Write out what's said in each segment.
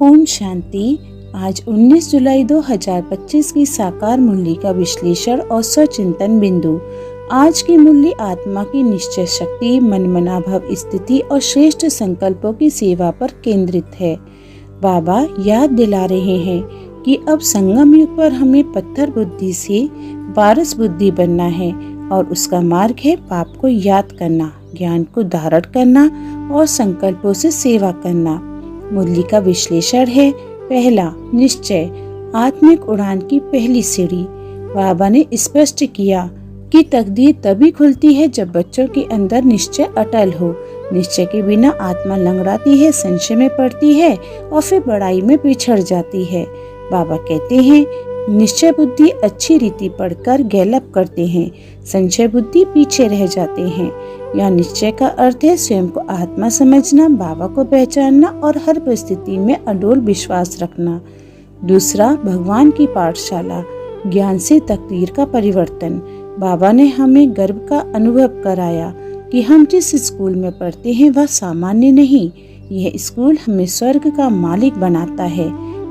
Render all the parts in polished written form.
ओम शांति। आज 19 जुलाई 2025 की साकार मूल्य का विश्लेषण और स्वचिंतन बिंदु। आज की मूल्य आत्मा की निश्चय शक्ति, मन मनाभाव स्थिति और श्रेष्ठ संकल्पों की सेवा पर केंद्रित है। बाबा याद दिला रहे हैं कि अब संगम युग पर हमें पत्थर बुद्धि से वारस बुद्धि बनना है और उसका मार्ग है पाप को याद करना, ज्ञान को धारण करना और संकल्पों से सेवा करना। मूल्य का विश्लेषण है। पहला, निश्चय आत्मिक उड़ान की पहली सीढ़ी। बाबा ने स्पष्ट किया कि तकदीर तभी खुलती है जब बच्चों के अंदर निश्चय अटल हो। निश्चय के बिना आत्मा लंगड़ाती है, संशय में पड़ती है और फिर बड़ाई में पिछड़ जाती है। बाबा कहते हैं, निश्चय बुद्धि अच्छी रीति पढ़कर गैलप करते हैं, संशय बुद्धि पीछे रह जाते हैं। यह निश्चय का अर्थ है स्वयं को आत्मा समझना, बाबा को पहचानना और हर परिस्थिति में अडोल विश्वास रखना। दूसरा, भगवान की पाठशाला, ज्ञान से तकदीर का परिवर्तन। बाबा ने हमें गर्व का अनुभव कराया कि हम जिस स्कूल में पढ़ते हैं वह सामान्य नहीं, यह स्कूल हमें स्वर्ग का मालिक बनाता है।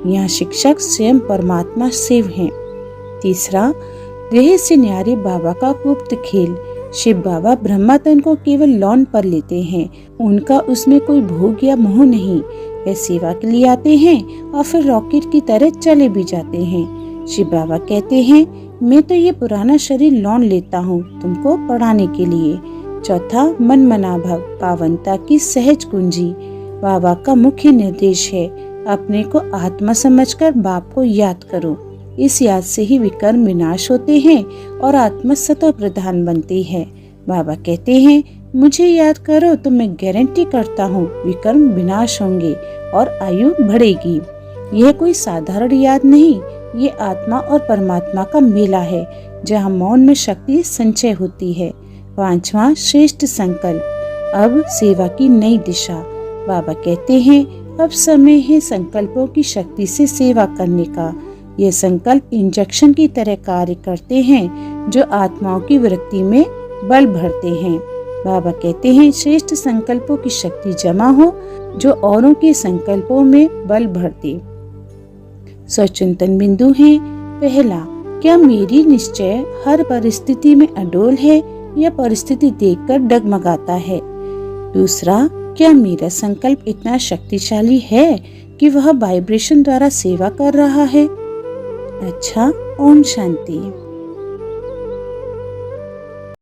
यहाँ शिक्षक स्वयं परमात्मा शिव हैं। तीसरा, रहस्य न्यारे बाबा का गुप्त खेल। शिव बाबा ब्रह्मा तन को केवल लॉन पर लेते हैं, उनका उसमें कोई भोग या मोह नहीं। वे सेवा के लिए आते हैं और फिर रॉकेट की तरह चले भी जाते हैं। शिव बाबा कहते हैं, मैं तो ये पुराना शरीर लॉन लेता हूँ तुमको पढ़ाने के लिए। चौथा, मन मनाभाव, पावनता की सहज कुंजी। बाबा का मुख्य निर्देश है, अपने को आत्मा समझकर बाप को याद करो। इस याद से ही विकर्म विनाश होते हैं और आत्मा सतो प्रधान बनती है। बाबा कहते हैं, मुझे याद करो तो मैं गारंटी करता हूँ विकर्म विनाश होंगे और आयु बढ़ेगी। यह कोई साधारण याद नहीं, ये आत्मा और परमात्मा का मेला है जहाँ मौन में शक्ति संचय होती है। पांचवा, श्रेष्ठ संकल्प, अब सेवा की नई दिशा। बाबा कहते हैं, अब समय है संकल्पों की शक्ति से सेवा करने का। ये संकल्प इंजेक्शन की तरह कार्य करते हैं जो आत्माओं की वृत्ति में बल भरते हैं। बाबा कहते हैं, श्रेष्ठ संकल्पों की शक्ति जमा हो जो औरों के संकल्पों में बल भर दे। स्वचिंतन बिंदु है। पहला, क्या मेरी निश्चय हर परिस्थिति में अडोल है या परिस्थिति देखकर डगमगाता है? दूसरा, क्या मेरा संकल्प इतना शक्तिशाली है कि वह वाइब्रेशन द्वारा सेवा कर रहा है? अच्छा, ओम शांति।